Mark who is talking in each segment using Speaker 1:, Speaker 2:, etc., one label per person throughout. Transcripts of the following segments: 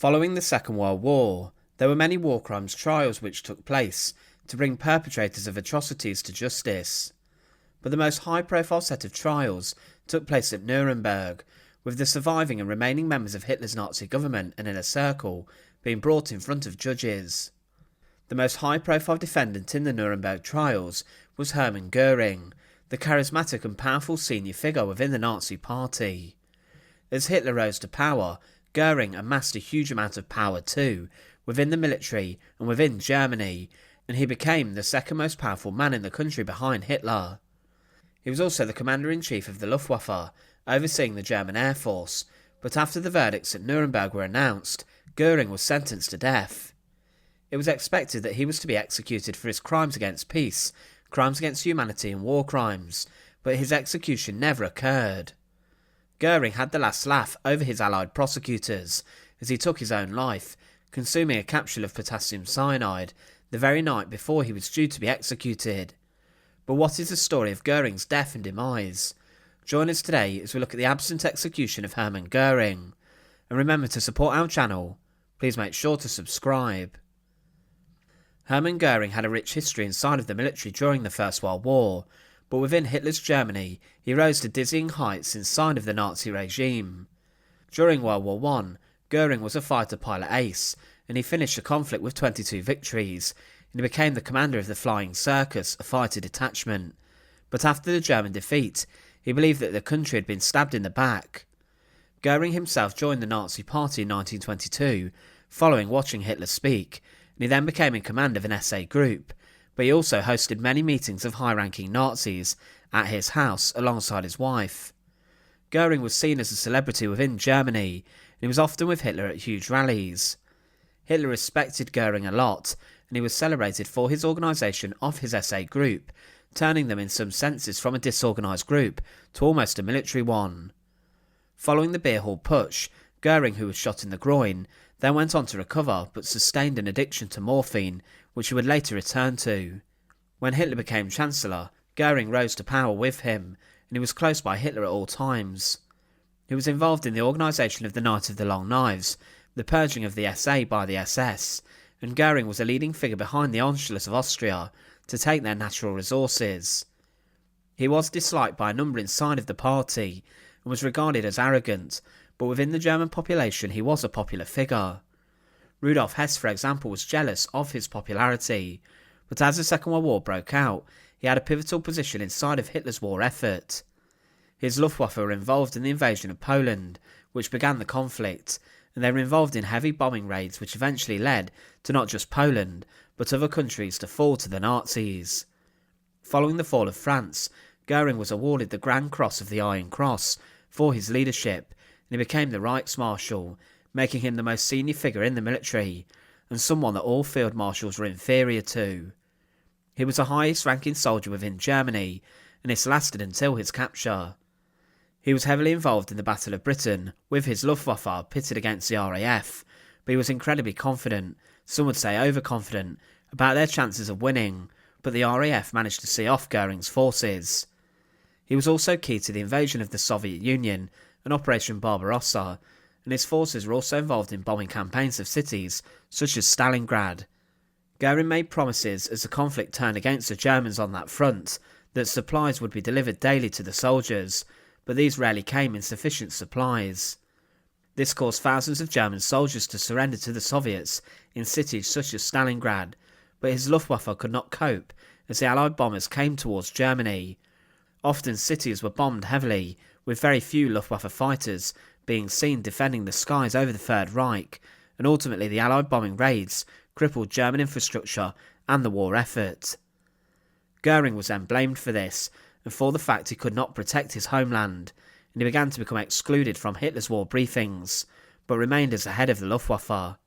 Speaker 1: Following the Second World War, there were many war crimes trials which took place to bring perpetrators of atrocities to justice. But the most high-profile set of trials took place at Nuremberg, with the surviving and remaining members of Hitler's Nazi government and inner circle being brought in front of judges. The most high-profile defendant in the Nuremberg Trials was Hermann Goring, the charismatic and powerful senior figure within the Nazi Party. As Hitler rose to power, Göring amassed a huge amount of power too, within the military and within Germany, and he became the second most powerful man in the country behind Hitler. He was also the commander-in-chief of the Luftwaffe, overseeing the German Air Force, but after the verdicts at Nuremberg were announced, Göring was sentenced to death. It was expected that he was to be executed for his crimes against peace, crimes against humanity and war crimes, but his execution never occurred. Göring had the last laugh over his Allied prosecutors as he took his own life, consuming a capsule of potassium cyanide the very night before he was due to be executed. But what is the story of Göring's death and demise? Join us today as we look at the absent execution of Hermann Goring. And remember to support our channel. Please make sure to subscribe. Hermann Goring had a rich history inside of the military during the First World War, but within Hitler's Germany he rose to dizzying heights inside of the Nazi regime. During World War I, Göring was a fighter pilot ace, and he finished the conflict with 22 victories, and he became the commander of the Flying Circus, a fighter detachment. But after the German defeat, he believed that the country had been stabbed in the back. Göring himself joined the Nazi Party in 1922, following watching Hitler speak, and he then became in command of an SA group, but he also hosted many meetings of high-ranking Nazis at his house alongside his wife. Göring was seen as a celebrity within Germany, and he was often with Hitler at huge rallies. Hitler respected Göring a lot, and he was celebrated for his organisation of his SA group, turning them in some senses from a disorganised group to almost a military one. Following the beer hall putsch, Göring, who was shot in the groin, then went on to recover but sustained an addiction to morphine, which he would later return to. When Hitler became Chancellor, Göring rose to power with him, and he was close by Hitler at all times. He was involved in the organisation of the Night of the Long Knives, the purging of the SA by the SS, and Göring was a leading figure behind the Anschluss of Austria to take their natural resources. He was disliked by a number inside of the party, and was regarded as arrogant, but within the German population he was a popular figure. Rudolf Hess, for example, was jealous of his popularity, but as the Second World War broke out, he had a pivotal position inside of Hitler's war effort. His Luftwaffe were involved in the invasion of Poland, which began the conflict, and they were involved in heavy bombing raids which eventually led to not just Poland, but other countries to fall to the Nazis. Following the fall of France, Göring was awarded the Grand Cross of the Iron Cross for his leadership, and he became the Reichsmarschall, making him the most senior figure in the military, and someone that all field marshals were inferior to. He was the highest ranking soldier within Germany, and this lasted until his capture. He was heavily involved in the Battle of Britain, with his Luftwaffe pitted against the RAF, but he was incredibly confident, some would say overconfident, about their chances of winning, but the RAF managed to see off Göring's forces. He was also key to the invasion of the Soviet Union and Operation Barbarossa, and his forces were also involved in bombing campaigns of cities such as Stalingrad. Göring made promises as the conflict turned against the Germans on that front that supplies would be delivered daily to the soldiers, but these rarely came in sufficient supplies. This caused thousands of German soldiers to surrender to the Soviets in cities such as Stalingrad, but his Luftwaffe could not cope as the Allied bombers came towards Germany. Often cities were bombed heavily, with very few Luftwaffe fighters being seen defending the skies over the Third Reich, and ultimately the Allied bombing raids crippled German infrastructure and the war effort. Göring was then blamed for this, and for the fact he could not protect his homeland, and he began to become excluded from Hitler's war briefings, but remained as the head of the Luftwaffe.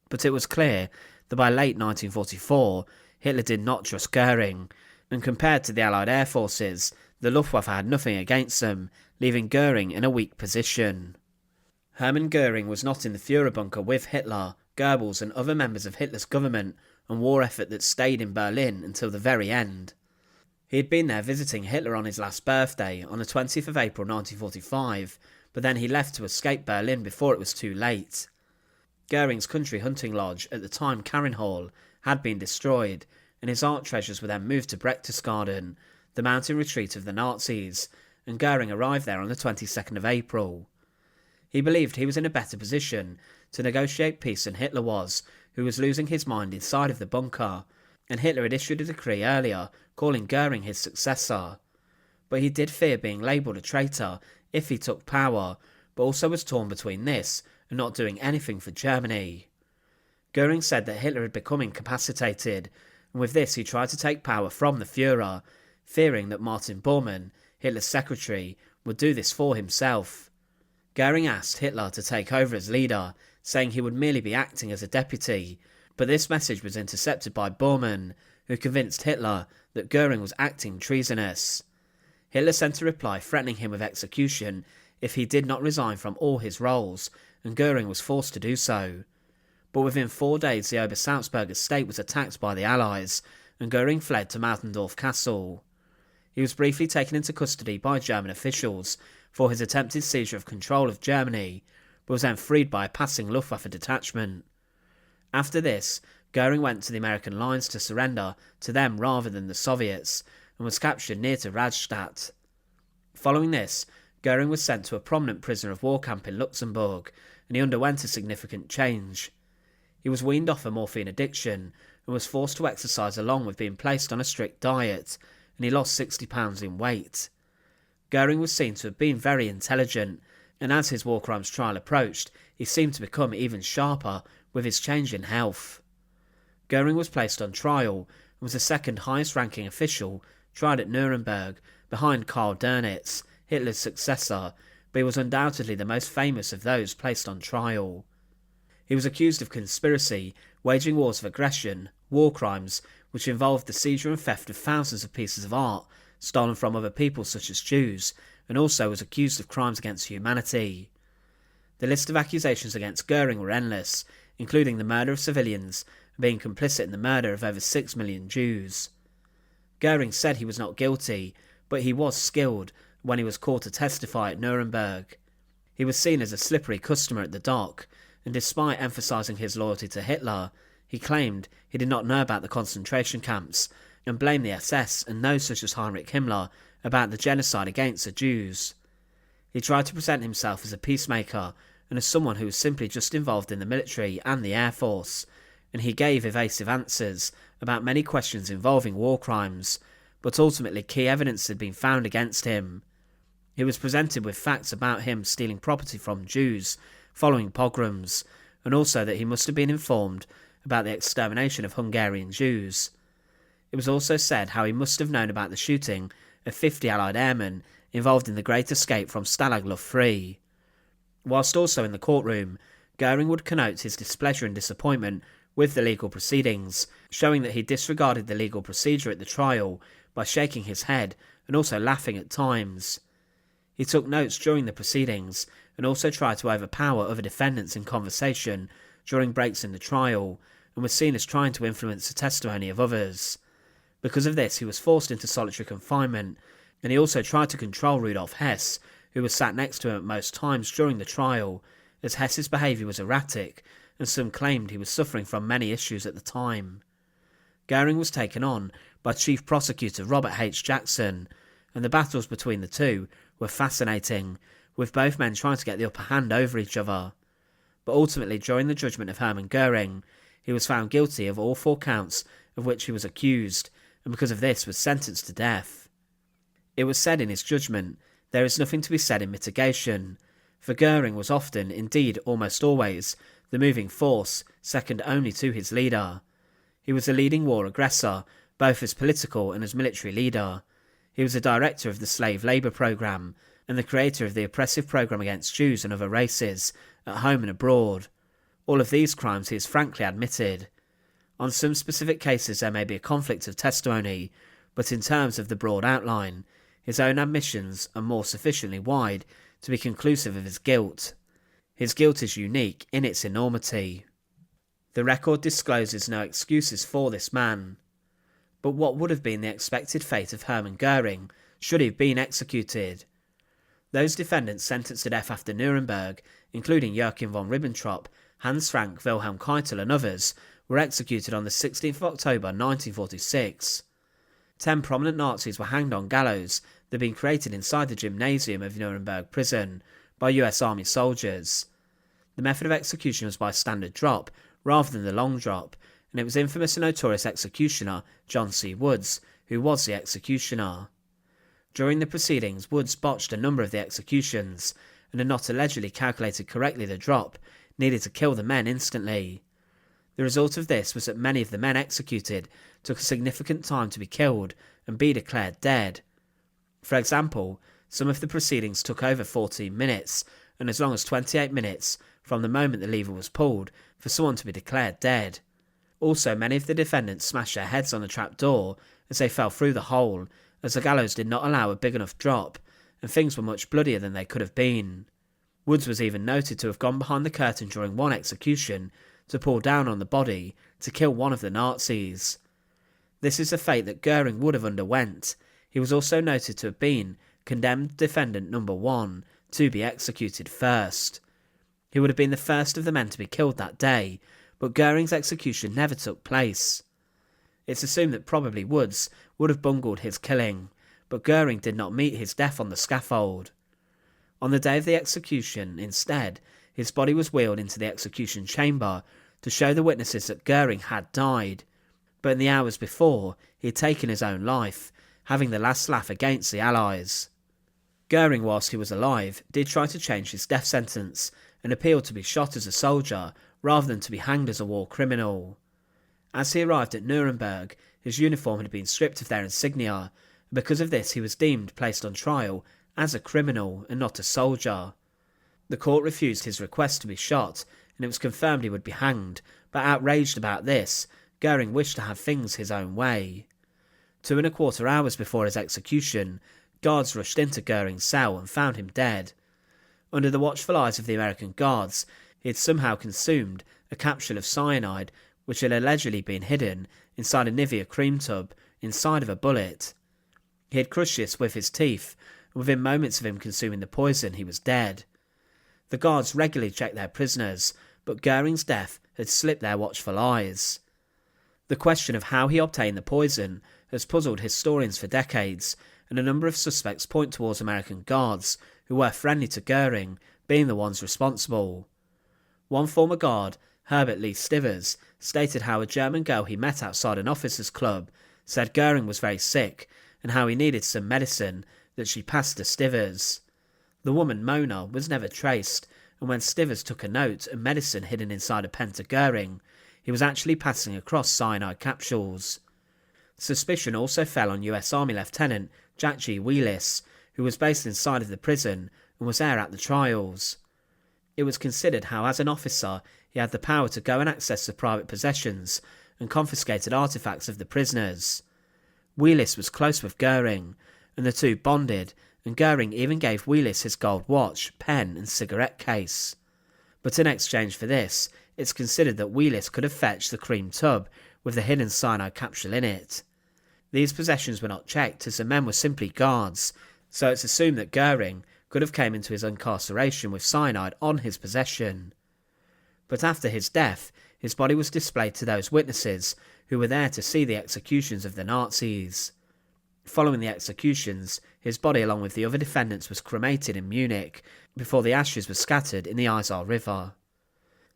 Speaker 1: But it was clear that by late 1944, Hitler did not trust Göring, and compared to the Allied air forces, the Luftwaffe had nothing against them, leaving Göring in a weak position. Hermann Goring was not in the Führer bunker with Hitler, Goebbels and other members of Hitler's government and war effort that stayed in Berlin until the very end. He had been there visiting Hitler on his last birthday on the 20th of April 1945, but then he left to escape Berlin before it was too late. Göring's country hunting lodge, at the time Hall, had been destroyed, and his art treasures were then moved to Berchtesgaden, the mountain retreat of the Nazis, and Göring arrived there on the 22nd of April. He believed he was in a better position to negotiate peace than Hitler was, who was losing his mind inside of the bunker, and Hitler had issued a decree earlier calling Göring his successor. But he did fear being labelled a traitor if he took power, but also was torn between this and not doing anything for Germany. Göring said that Hitler had become incapacitated, and with this he tried to take power from the Führer, fearing that Martin Bormann, Hitler's secretary, would do this for himself. Göring asked Hitler to take over as leader, saying he would merely be acting as a deputy, but this message was intercepted by Bormann, who convinced Hitler that Göring was acting treasonous. Hitler sent a reply threatening him with execution if he did not resign from all his roles, and Göring was forced to do so. But within 4 days the Obersalzberg estate was attacked by the Allies, and Göring fled to Mautendorf Castle. He was briefly taken into custody by German officials for his attempted seizure of control of Germany, but was then freed by a passing Luftwaffe detachment. After this, Göring went to the American lines to surrender to them rather than the Soviets, and was captured near to Rastatt. Following this, Göring was sent to a prominent prisoner of war camp in Luxembourg, and he underwent a significant change. He was weaned off a morphine addiction, and was forced to exercise along with being placed on a strict diet, and he lost 60 pounds in weight. Göring was seen to have been very intelligent, and as his war crimes trial approached, he seemed to become even sharper with his change in health. Göring was placed on trial, and was the second highest ranking official tried at Nuremberg, behind Karl Dönitz, Hitler's successor, but he was undoubtedly the most famous of those placed on trial. He was accused of conspiracy, waging wars of aggression, war crimes, which involved the seizure and theft of thousands of pieces of art stolen from other peoples such as Jews, and also was accused of crimes against humanity. The list of accusations against Göring were endless, including the murder of civilians and being complicit in the murder of over 6 million Jews. Göring said he was not guilty, but he was skilled when he was called to testify at Nuremberg. He was seen as a slippery customer at the dock, and despite emphasising his loyalty to Hitler, he claimed he did not know about the concentration camps, and blamed the SS and those such as Heinrich Himmler about the genocide against the Jews. He tried to present himself as a peacemaker and as someone who was simply just involved in the military and the air force, and he gave evasive answers about many questions involving war crimes, but ultimately key evidence had been found against him. He was presented with facts about him stealing property from Jews following pogroms, and also that he must have been informed about the extermination of Hungarian Jews. It was also said how he must have known about the shooting of 50 Allied airmen involved in the Great Escape from Stalag Luft III. Whilst also in the courtroom, Göring would connote his displeasure and disappointment with the legal proceedings, showing that he disregarded the legal procedure at the trial by shaking his head and also laughing at times. He took notes during the proceedings and also tried to overpower other defendants in conversation during breaks in the trial, and was seen as trying to influence the testimony of others. Because of this, he was forced into solitary confinement, and he also tried to control Rudolf Hess, who was sat next to him at most times during the trial, as Hess's behaviour was erratic, and some claimed he was suffering from many issues at the time. Göring was taken on by Chief Prosecutor Robert H. Jackson, and the battles between the two were fascinating, with both men trying to get the upper hand over each other. But ultimately, during the judgment of Hermann Goring, he was found guilty of all 4 counts of which he was accused, and because of this was sentenced to death. It was said in his judgment, there is nothing to be said in mitigation, for Göring was often, indeed almost always, the moving force, second only to his leader. He was a leading war aggressor, both as political and as military leader. He was a director of the slave labour programme, and the creator of the oppressive programme against Jews and other races, at home and abroad. All of these crimes he has frankly admitted. On some specific cases there may be a conflict of testimony, but in terms of the broad outline, his own admissions are more sufficiently wide to be conclusive of his guilt. His guilt is unique in its enormity. The record discloses no excuses for this man. But what would have been the expected fate of Hermann Goring should he have been executed? Those defendants sentenced to death after Nuremberg, including Joachim von Ribbentrop, Hans Frank, Wilhelm Keitel and others were executed on the 16th of October 1946. 10 prominent Nazis were hanged on gallows that had been created inside the gymnasium of Nuremberg prison by US Army soldiers. The method of execution was by standard drop rather than the long drop, and it was infamous and notorious executioner John C. Woods who was the executioner. During the proceedings, Woods botched a number of the executions and had not allegedly calculated correctly the drop needed to kill the men instantly. The result of this was that many of the men executed took a significant time to be killed and be declared dead. For example, some of the proceedings took over 14 minutes and as long as 28 minutes from the moment the lever was pulled for someone to be declared dead. Also, many of the defendants smashed their heads on the trap door as they fell through the hole, as the gallows did not allow a big enough drop, and things were much bloodier than they could have been. Woods was even noted to have gone behind the curtain during one execution to pull down on the body to kill one of the Nazis. This is a fate that Göring would have underwent. He was also noted to have been condemned defendant number 1 to be executed first. He would have been the first of the men to be killed that day, but Göring's execution never took place. It's assumed that probably Woods would have bungled his killing, but Göring did not meet his death on the scaffold. On the day of the execution, instead, his body was wheeled into the execution chamber to show the witnesses that Göring had died, but in the hours before, he had taken his own life, having the last laugh against the Allies. Göring, whilst he was alive, did try to change his death sentence and appealed to be shot as a soldier rather than to be hanged as a war criminal. As he arrived at Nuremberg, his uniform had been stripped of their insignia, and because of this he was deemed placed on trial as a criminal and not a soldier. The court refused his request to be shot, and it was confirmed he would be hanged, but outraged about this, Göring wished to have things his own way. 2¼ hours before his execution, guards rushed into Göring's cell and found him dead. Under the watchful eyes of the American guards, he had somehow consumed a capsule of cyanide which had allegedly been hidden inside a Nivea cream tub inside of a bullet. He had crushed this with his teeth, and within moments of him consuming the poison he was dead. The guards regularly checked their prisoners, but Göring's death had slipped their watchful eyes. The question of how he obtained the poison has puzzled historians for decades, and a number of suspects point towards American guards who were friendly to Göring being the ones responsible. One former guard, Herbert Lee Stivers, stated how a German girl he met outside an officers' club said Göring was very sick and how he needed some medicine that she passed to Stivers. The woman, Mona, was never traced, and when Stivers took a note and medicine hidden inside a pen to Göring, he was actually passing across cyanide capsules. Suspicion also fell on US Army Lieutenant Jack G. Wheelis, who was based inside of the prison and was there at the trials. It was considered how, as an officer, he had the power to go and access the private possessions and confiscated artefacts of the prisoners. Wheelis was close with Göring, and the two bonded, and Göring even gave Wheelis his gold watch, pen and cigarette case. But in exchange for this, it's considered that Wheelis could have fetched the cream tub with the hidden cyanide capsule in it. These possessions were not checked as the men were simply guards, so it's assumed that Göring could have came into his incarceration with cyanide on his possession. But after his death, his body was displayed to those witnesses who were there to see the executions of the Nazis. Following the executions, his body along with the other defendants was cremated in Munich before the ashes were scattered in the Isar River.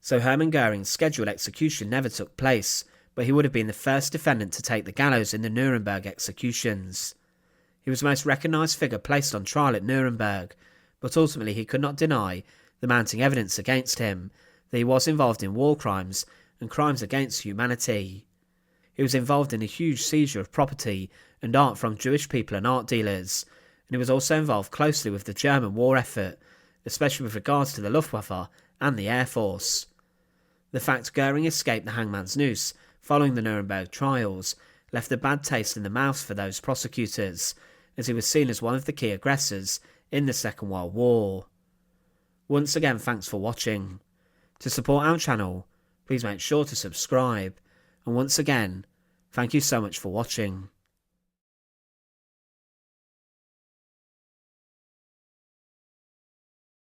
Speaker 1: So Hermann Goring's scheduled execution never took place, but he would have been the first defendant to take the gallows in the Nuremberg executions. He was the most recognised figure placed on trial at Nuremberg, but ultimately he could not deny the mounting evidence against him that he was involved in war crimes and crimes against humanity. He was involved in a huge seizure of property and art from Jewish people and art dealers, and he was also involved closely with the German war effort, especially with regards to the Luftwaffe and the Air Force. The fact Göring escaped the hangman's noose following the Nuremberg trials left a bad taste in the mouth for those prosecutors, as he was seen as one of the key aggressors in the Second World War. Once again, thanks for watching. To support our channel, please make sure to subscribe, and once again, thank you so much for watching.